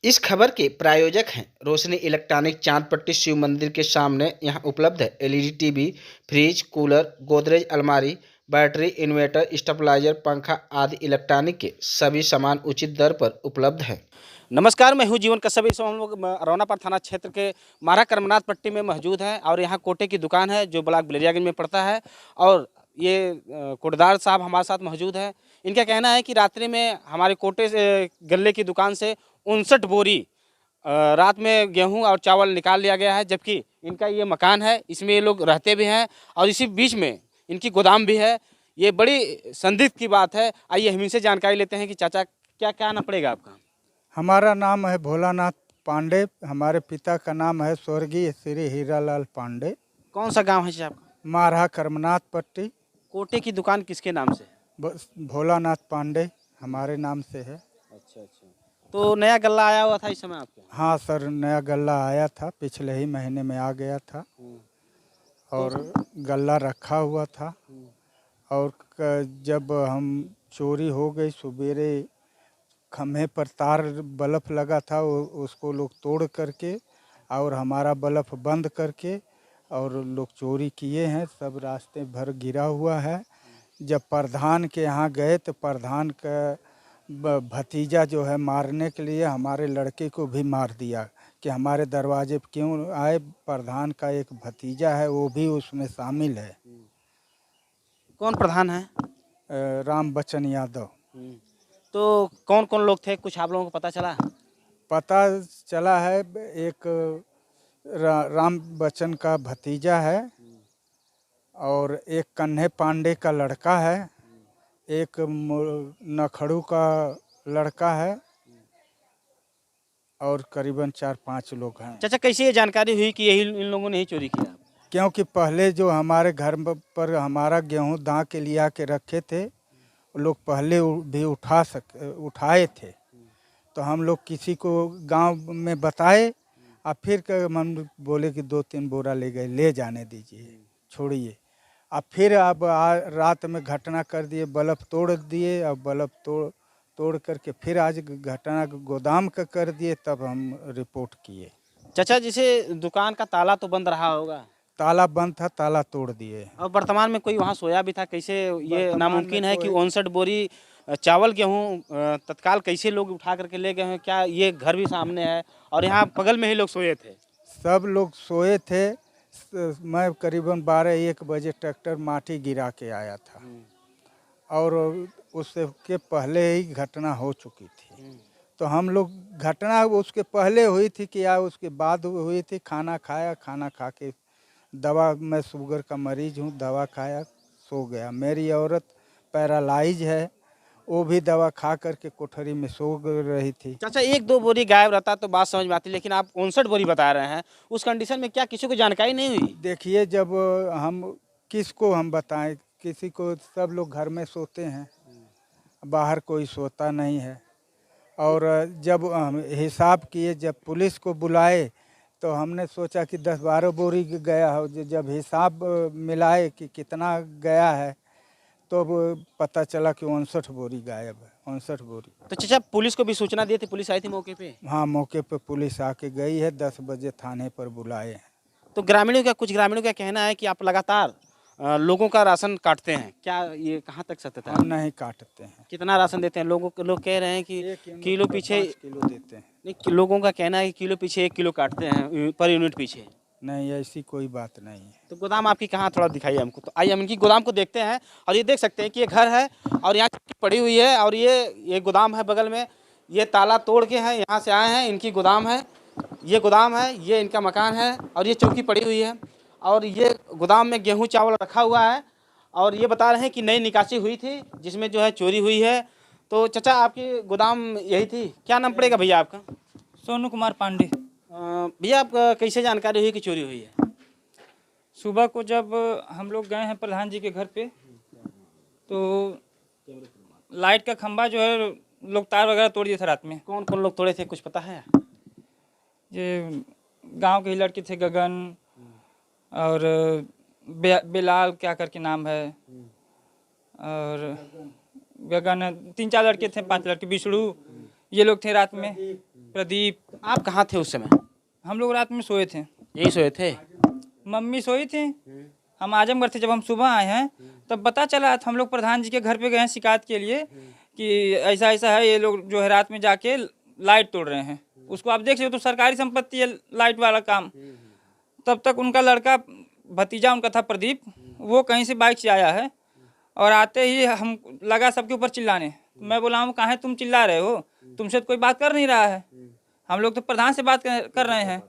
इस खबर के प्रायोजक हैं रोशनी इलेक्ट्रॉनिक चांदपट्टी शिव मंदिर के सामने। यहाँ उपलब्ध है LED TV, fridge, cooler, Godrej अलमारी, बैटरी, इन्वर्टर, स्टेबलाइजर, पंखा आदि इलेक्ट्रॉनिक के सभी सामान उचित दर पर उपलब्ध हैं। नमस्कार, मैं हूँ जीवन कश्यप। इस समय हम लोग रौनापाड़ थाना क्षेत्र के मारा करमनाथ पट्टी में मौजूद हैं और यहाँ कोटे की दुकान है जो ब्लॉक बिलरियागंज में पड़ता है। और ये कोटदार साहब हमारे साथ मौजूद हैं। इनका कहना है कि रात्रि में हमारे कोटे से गल्ले की दुकान से 59 बोरी रात में गेहूं और चावल निकाल लिया गया है, जबकि इनका ये मकान है, इसमें ये लोग रहते भी हैं और इसी बीच में इनकी गोदाम भी है। ये बड़ी संदिग्ध की बात है। आइए हम इनसे जानकारी लेते हैं कि चाचा क्या क्या आना पड़ेगा आपका। हमारा नाम है भोलानाथ पांडे। हमारे पिता का नाम है स्वर्गीय श्री हीरालाल पांडे। कौन सा गांव है जी आपका? मारहा करमनाथ पट्टी। कोटे की दुकान किसके नाम से है? भोलानाथ पांडे हमारे नाम से है। अच्छा अच्छा। तो नया गल्ला आया हुआ था इस समय आपके? हाँ सर, नया गल्ला आया था, पिछले ही महीने में आ गया था और गल्ला रखा हुआ था। और जब हम चोरी हो गई, सवेरे खम्भे पर तार बल्ब लगा था, उसको लोग तोड़ करके और हमारा बल्ब बंद करके और लोग चोरी किए हैं। सब रास्ते भर गिरा हुआ है। जब प्रधान के यहाँ गए तो प्रधान का भतीजा जो है मारने के लिए हमारे लड़के को भी मार दिया कि हमारे दरवाजे पर क्यों आए। प्रधान का एक भतीजा है, वो भी उसमें शामिल है। कौन प्रधान है? राम बच्चन यादव। तो कौन कौन लोग थे, कुछ आप लोगों को पता चला? पता चला है एक राम बच्चन का भतीजा है और एक कन्हे पांडे का लड़का है, एक नखड़ू का लड़का है और करीबन 4-5 लोग हैं। चाचा कैसे ये जानकारी हुई कि यही इन लोगों ने ही चोरी किया? क्योंकि पहले जो हमारे घर पर हमारा गेहूं दा के लिया के रखे थे, लोग पहले भी उठाए थे। तो हम लोग किसी को गांव में बताए और फिर हम बोले कि 2-3 बोरा ले गए, ले जाने दीजिए, छोड़िए। अब फिर अब रात में घटना कर दिए, बल्ब तोड़ दिए और बल्ब तोड़ करके फिर आज घटना गोदाम का कर दिए, तब हम रिपोर्ट किए। चाचा जैसे दुकान का ताला तो बंद रहा होगा? ताला बंद था, ताला तोड़ दिए। और वर्तमान में कोई वहाँ सोया भी था, कैसे ये नामुमकिन है कि 59 बोरी चावल गेहूँ तत्काल कैसे लोग उठा करके ले गए हैं? क्या ये घर भी सामने है और यहाँ बगल में ही लोग सोए थे? सब लोग सोए थे। मैं करीबन 12-1 बजे ट्रैक्टर माटी गिरा के आया था और उससे के पहले ही घटना हो चुकी थी। तो हम लोग घटना उसके पहले हुई थी कि या उसके बाद हुई थी। खाना खाया, खाना खा के दवा, मैं शुगर का मरीज हूँ, दवा खाया, सो गया। मेरी औरत पैरालाइज है, वो भी दवा खा करके कोठरी में सो रही थी। चाचा 1-2 बोरी गायब रहता तो बात समझ में आती, लेकिन आप 59 बोरी बता रहे हैं। उस कंडीशन में क्या किसी को जानकारी नहीं हुई? देखिए, जब हम किसको हम बताएं, किसी को, सब लोग घर में सोते हैं, बाहर कोई सोता नहीं है। और जब हम हिसाब किए, जब पुलिस को बुलाए तो हमने सोचा कि 10-12 बोरी गया हो। जब हिसाब मिलाए कि कितना गया है तो पता चला कि 59 बोरी गायब है, 59 बोरी। तो चाचा पुलिस को भी सूचना दी थी? पुलिस आई थी मौके पे? हाँ, मौके पर पुलिस आके गई है, 10 बजे थाने पर बुलाए हैं। तो कुछ ग्रामीणों का कहना है कि आप लगातार लोगों का राशन काटते हैं, क्या ये कहाँ तक सत्यता है? हम नहीं काटते हैं। कितना राशन देते हैं? लोग कह रहे हैं कि किलो पीछे 5 किलो देते हैं। नहीं, लोगों का कहना है कि किलो पीछे 1 किलो काटते हैं पर यूनिट पीछे। नहीं, ऐसी कोई बात नहीं है। तो गोदाम आपकी कहाँ, थोड़ा दिखाइए हमको। तो आइए हम इनकी गोदाम को देखते हैं। और ये देख सकते हैं कि ये घर है और यहाँ चक्की पड़ी हुई है और ये गोदाम है बगल में। ये ताला तोड़ के है, यहाँ से आए हैं, इनकी गोदाम है, ये गोदाम है, ये इनका मकान है और ये चौकी पड़ी हुई है और ये गोदाम में गेहूँ चावल रखा हुआ है। और ये बता रहे हैं कि नई निकासी हुई थी जिसमें जो है चोरी हुई है। तो चाचा आपकी गोदाम यही थी? क्या नाम पड़ेगा भैया आपका? सोनू कुमार पांडे। भैया आप कैसे जानकारी हुई कि चोरी हुई है? सुबह को जब हम लोग गए हैं प्रधान जी के घर पे, तो लाइट का खंभा जो है लोग तार वगैरह तोड़ दिए थे रात में। कौन कौन लोग तोड़े थे, कुछ पता है? ये गांव के ही लड़के थे, गगन और बिलाल क्या करके नाम है, और गगन, 3-4 लड़के थे, 5 लड़के, विष्णु, ये लोग थे रात में। प्रदीप। आप कहाँ थे उस समय? हम लोग रात में सोए थे, यही सोए थे? मम्मी सोई थी, हम आजमगढ़ थे। जब हम सुबह आए हैं तब पता चला, हम लोग प्रधान जी के घर पे गए हैं शिकायत के लिए कि ऐसा ऐसा है, ये लोग जो है रात में जाके लाइट तोड़ रहे हैं। उसको आप देख सकते हो, तो सरकारी संपत्ति है लाइट वाला काम। तब तक उनका लड़का, भतीजा उनका था प्रदीप, वो कहीं से बाइक से आया है और आते ही हम लगा सबके ऊपर चिल्लाने। मैं बोला, हम कहाँ तुम चिल्ला रहे हो, तुमसे तो कोई बात कर नहीं रहा है, हम लोग तो प्रधान से बात कर रहे हैं।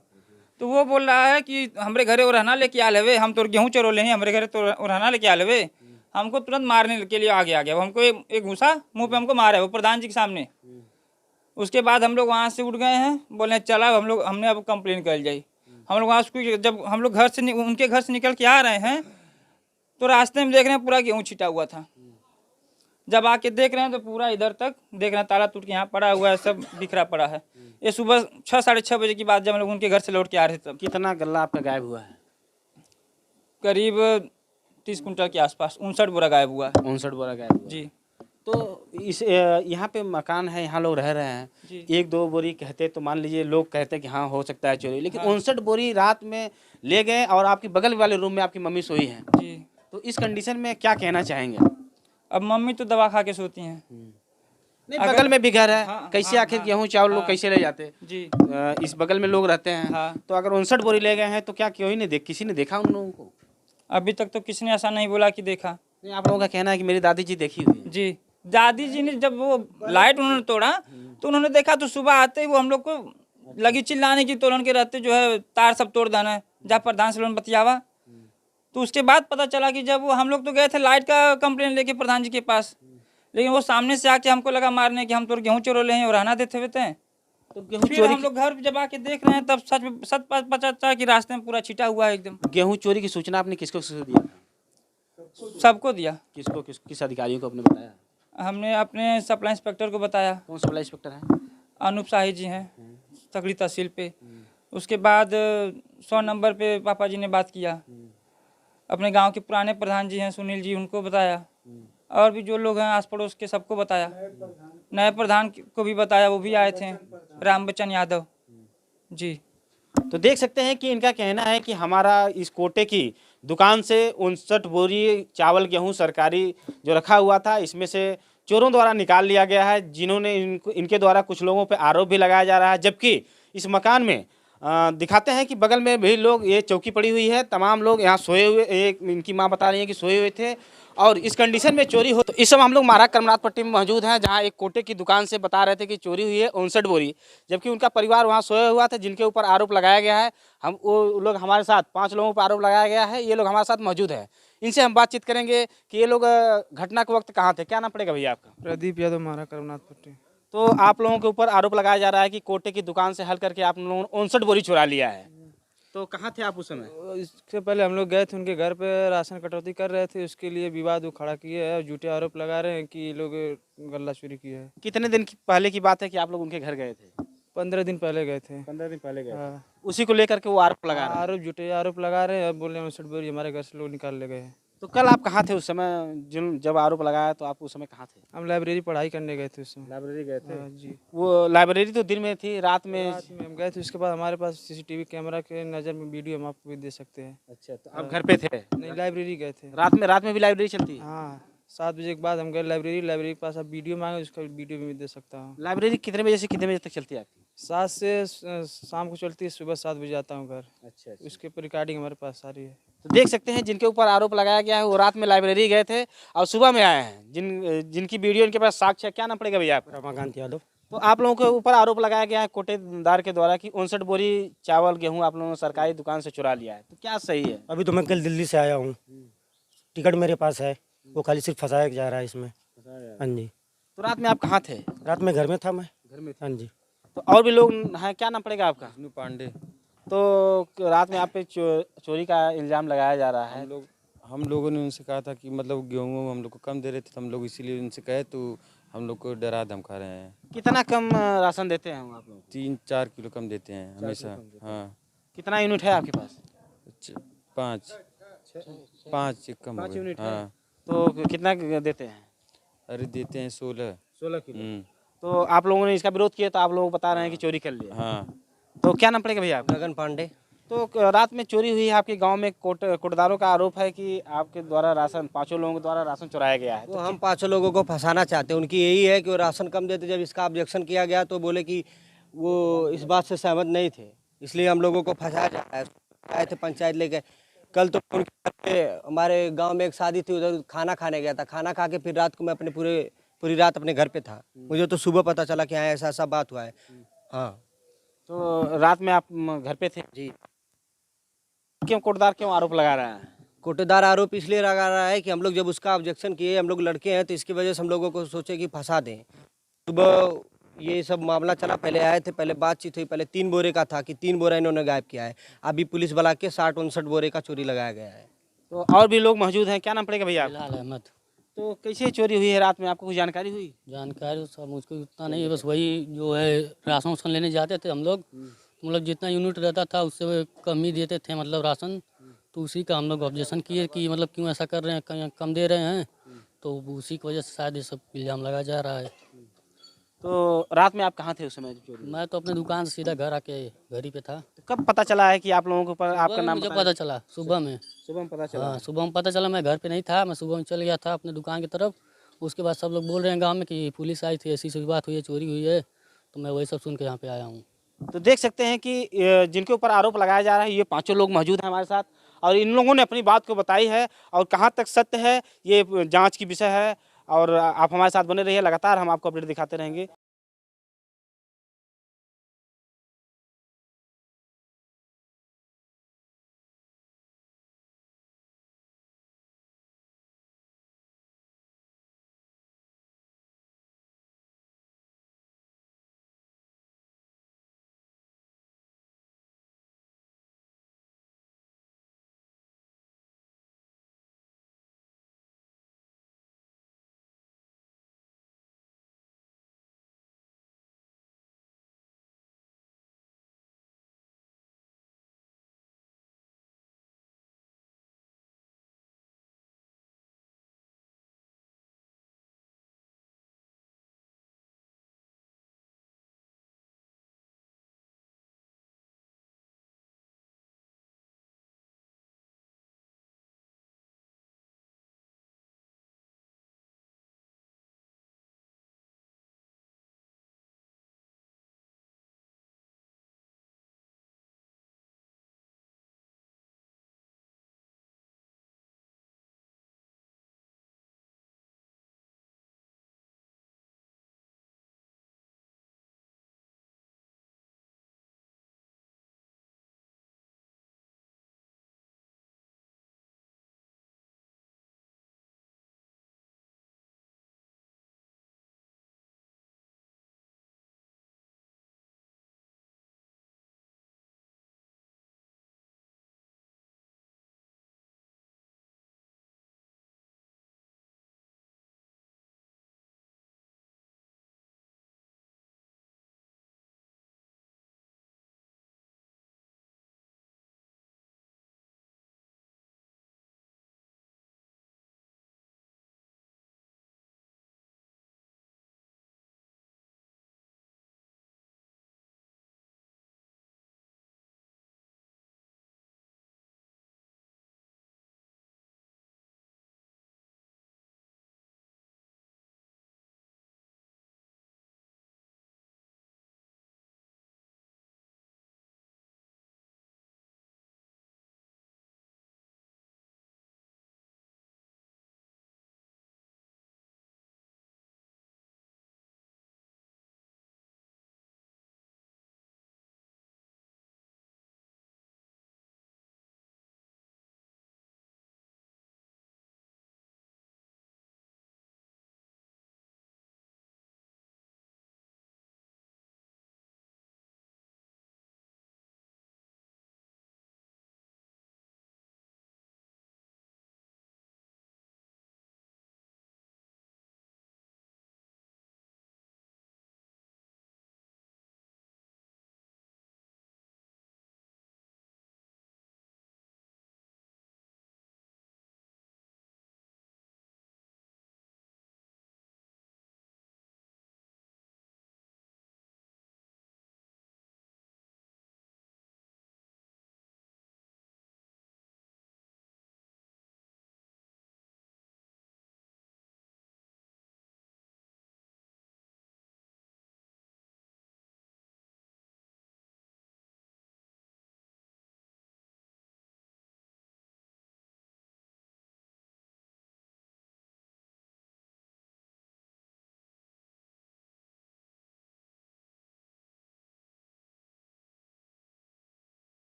तो वो बोल रहा है कि हमरे घरे ओरहना लेके आ लेवे, हम तो गेहूँ चरोले हैं, हमरे घरे तो ओरहना लेके आ लेवे। हमको तुरंत मारने के लिए आगे आ गया वो, हमको एक घुसा मुंह पे हमको मारा है वो प्रधान जी के सामने। उसके बाद हम लोग वहाँ से उठ गए हैं, बोले चला हमने अब कंप्लेन कर जाई। हम लोग वहाँ से, जब हम लोग उनके घर से निकल के आ रहे हैं तो रास्ते में देख रहे हैं पूरा गेहूँ छिटा हुआ था। जब आके देख रहे हैं तो पूरा इधर तक देख रहे हैं, ताला टूट के यहाँ पड़ा हुआ है, सब बिखरा पड़ा है। ये सुबह 6-6:30 बजे की बात, जब हम लोग उनके घर से लौट के आ रहे थे तब। कितना गल्ला आपका गायब हुआ है? करीब 30 कुंटल के आसपास, 59 बोरा गायब हुआ है। 59 बोरा गायब हुआ। जी। तो इस यहाँ पे मकान है, यहाँ लोग रह रहे हैं, जी। 1-2 बोरी कहते तो मान लीजिए लोग कहते कि हाँ हो सकता है चोरी, लेकिन 59 बोरी रात में ले गए और आपकी बगल वाले रूम में आपकी मम्मी सोई है। जी। तो इस कंडीशन में क्या कहना चाहेंगे? अब मम्मी तो दवा खा के सोती हैं। नहीं, बगल में भी घर है, हाँ, कैसे हाँ, आखिर हाँ, गेहूँ चावल लोग हाँ। कैसे ले जाते? जी। इस बगल में लोग रहते हैं। हाँ। तो अगर 59 बोरी ले गए हैं तो क्या कोई नहीं किसी ने देखा उन लोगों को? अभी तक तो किसी ने ऐसा नहीं बोला कि देखा। नहीं, आप लोगों का कहना है कि मेरी दादी जी देखी हुई है। जी, दादी जी ने जब वो लाइट उन्होंने तोड़ा तो उन्होंने देखा, तो सुबह आते ही वो हम लोग को लगी चिल्लाने की, तोड़न के रहते जो है तार सब तोड़ देना है, जा प्रधान से लोन बतियावा। तो उसके बाद पता चला कि जब वो हम लोग तो गए थे लाइट का कंप्लेन लेके प्रधान जी के पास, लेकिन वो सामने से आके हमको लगा मारने कि हम तो गेहूँ चोरोले हैं और रहना देते हुए थे। तो गेहूँ फिर चोरी हम लोग घर जब आके देख रहे हैं तब सच पता चला कि रास्ते में पूरा छिटा हुआ है एकदम। गेहूँ चोरी की सूचना आपने किसको दिया? सबको दिया। किसको किस अधिकारियों को आपने बताया? हमने अपने सप्लाई इंस्पेक्टर को बताया। कौन सप्लाई इंस्पेक्टर है? अनूप शाही जी हैं, तगड़ी तहसील पे। उसके बाद 100 नंबर पे पापा जी ने बात किया। अपने गांव के पुराने प्रधान जी हैं सुनील जी, उनको बताया। और भी जो लोग हैं आस पड़ोस के सबको बताया। नए प्रधान को भी बताया, वो भी आए थे, राम बच्चन यादव जी। तो देख सकते हैं कि इनका कहना है कि हमारा इस कोटे की दुकान से 59 बोरी चावल गेहूं सरकारी जो रखा हुआ था, इसमें से चोरों द्वारा निकाल लिया गया है, जिन्होंने इनके द्वारा कुछ लोगों पर आरोप भी लगाया जा रहा है। जबकि इस मकान में दिखाते हैं कि बगल में भी लोग, ये चौकी पड़ी हुई है, तमाम लोग यहाँ सोए हुए, एक इनकी माँ बता रही है कि सोए हुए थे और इस कंडीशन में चोरी हो। तो इस समय हम लोग महाराज करमनाथ पट्टी में मौजूद हैं, जहाँ एक कोटे की दुकान से बता रहे थे कि चोरी हुई है 59 बोरी, जबकि उनका परिवार वहाँ सोया हुआ था, जिनके ऊपर आरोप लगाया गया है। हम वो लोग हमारे साथ 5 लोगों पर आरोप लगाया गया है, ये लोग हमारे साथ मौजूद है। इनसे हम बातचीत करेंगे कि ये लोग घटना के वक्त कहाँ थे। क्या नाम पड़ेगा भैया आपका? प्रदीप यादव, महाराज करमनाथ पट्टी। तो आप लोगों के ऊपर आरोप लगाया जा रहा है कि कोटे की दुकान से हल करके आप लोगों ने 59 बोरी चुरा लिया है, तो कहाँ थे आप उस समय? इससे पहले हम लोग गए थे उनके घर पे, राशन कटौती कर रहे थे, उसके लिए विवाद वो खड़ा किए है, झूठे आरोप लगा रहे हैं कि ये लोग गल्ला चोरी किया है। कितने दिन पहले की बात है कि आप लोग उनके घर गए थे? 15 दिन पहले गए थे। 15 दिन पहले गए। हाँ। उसी को लेकर के वो आरोप लगा रहे हैं। आरोप, झूठे आरोप लगा रहे हैं। अब बोले 59 बोरी हमारे घर से लोग निकाल ले गए हैं। तो कल आप कहाँ थे उस समय, जब आरोप लगाया तो आप उस समय कहाँ थे? हम लाइब्रेरी पढ़ाई करने गए थे उस समय। लाइब्रेरी गए थे? हाँ जी। वो लाइब्रेरी तो दिन में थी, रात में हम गए थे, उसके बाद हमारे पास सीसीटीवी कैमरा के नज़र में वीडियो हम आपको भी दे सकते हैं। अच्छा, तो आप घर पे थे? नहीं, लाइब्रेरी गए थे। रात में भी लाइब्रेरी चलती है? हाँ, 7 बजे के बाद हम गए लाइब्रेरी के पास। आप वीडियो मांगे, उसका वीडियो भी मैं दे सकता हूँ। लाइब्रेरी कितने बजे से कितने बजे तक चलती है आपकी? 7 से शाम को चलती है, सुबह 7 बजे आता हूँ घर। अच्छा। उसके ऊपर रिकॉर्डिंग हमारे पास सारी है। तो देख सकते हैं जिनके ऊपर आरोप लगाया गया है वो रात में लाइब्रेरी गए थे और सुबह में आए हैं, जिनकी वीडियो इनके पास साक्ष्य है। क्या नाम पड़ेगा भैया आपका? रमाकांत यादव। तो आप लोगों के ऊपर आरोप लगाया गया है कोटेदार के द्वारा कि 59 बोरी चावल गेहूं आप लोगों ने सरकारी दुकान से चुरा लिया है, तो क्या सही है? अभी तो मैं कल दिल्ली से आया हूँ, टिकट मेरे पास है, वो खाली सिर्फ फंसाया जा रहा है इसमें। हाँ जी। तो रात में आप कहाँ थे? रात में घर में था मैं। घर में? हाँ जी। तो और भी लोग हैं, क्या नाम पड़ेगा आपका? विष्णु पांडे। तो रात में आप पे चोरी का इल्जाम लगाया जा रहा है। हम लोगों ने उनसे कहा था कि मतलब गेहूँ हम लोग को कम दे रहे थे, तो हम लोग इसीलिए उनसे कहे, तो हम लोग को डरा धमका रहे हैं। कितना कम राशन देते हैं आप लोग? 3-4 किलो कम देते हैं हमेशा। हाँ। कितना यूनिट है आपके पास? 5 एक कम हो 5 यूनिट गए। है। हाँ। तो कितना देते हैं? अरे देते हैं 16 16 किलो। तो आप लोगों ने इसका विरोध किया तो आप लोग बता रहे हैं कि चोरी कर लिया। हाँ। तो क्या नाम पड़ेगा भैया आपका? गगन पांडे। तो रात में चोरी हुई है आपके गांव में, कोटदारों का आरोप है कि आपके द्वारा राशन, 5 लोगों के द्वारा राशन चुराया गया है। वो हम 5 लोगों को फंसाना चाहते हैं, उनकी यही है कि वो राशन कम देते। जब इसका ऑब्जेक्शन किया गया तो बोले कि वो इस बात से सहमत नहीं थे, इसलिए हम लोगों को फंसाया जा रहा है। आए थे पंचायत लेके। कल तो उनके घर पे हमारे गांव में एक शादी थी, उधर खाना खाने गया था। खाना खा के फिर रात को मैं अपने पूरी रात अपने घर पे था। मुझे तो सुबह पता चला कि हाँ ऐसा ऐसा बात हुआ है। हाँ तो रात में आप घर पे थे जी। क्यों कोटदार क्यों आरोप लगा रहा है? कोटेदार आरोप इसलिए लगा रहा है कि हम लोग जब उसका ऑब्जेक्शन किए, हम लोग लड़के हैं तो इसकी वजह से हम लोगों को सोचे कि फंसा दें। सुबह ये सब मामला चला, पहले आए थे, पहले बातचीत हुई, पहले 3 बोरे का था कि 3 बोरा इन्होंने गायब किया है। अभी पुलिस बुला के 60-59 बोरे का चोरी लगाया गया है। तो और भी लोग मौजूद हैं, क्या नाम पड़ेगा भैया आपका? बिलाल अहमद। तो कैसे चोरी हुई है रात में, आपको कुछ जानकारी हुई? जानकारी सब मुझको उतना नहीं है, बस वही जो है राशन वासन लेने जाते थे हम लोग, मतलब जितना यूनिट रहता था उससे कम ही देते थे मतलब राशन। तो उसी का हम लोग ऑब्जेक्शन किए कि मतलब क्यों ऐसा कर रहे हैं, कहीं कम दे रहे हैं। तो उसी की वजह से शायद ये सब इल्ज़ाम लगाया जा रहा है। तो रात में आप कहाँ थे उस समय जब चोरी हुई? मैं तो अपने दुकान से सीधा घर आके घर ही पे था। तो कब पता चला है कि आप लोगों के ऊपर आपका सुबह नाम मुझे बताया? पता चला सुबह में। सुबह में पता चला। हाँ, सुबह में पता चला। मैं घर पे नहीं था, मैं सुबह में चल गया था अपने दुकान की तरफ। उसके बाद सब लोग बोल रहे हैं गाँव में कि पुलिस आई थी, ऐसी बात हुई है, चोरी हुई है। तो मैं वही सब सुन के यहाँ पे आया हूँ। तो देख सकते हैं कि जिनके ऊपर आरोप लगाया जा रहा है, ये 5 लोग मौजूद हैं हमारे साथ और इन लोगों ने अपनी बात को बताई है और कहाँ तक सत्य है ये जांच की विषय है। और आप हमारे साथ बने रहिए, लगातार हम आपको अपडेट दिखाते रहेंगे।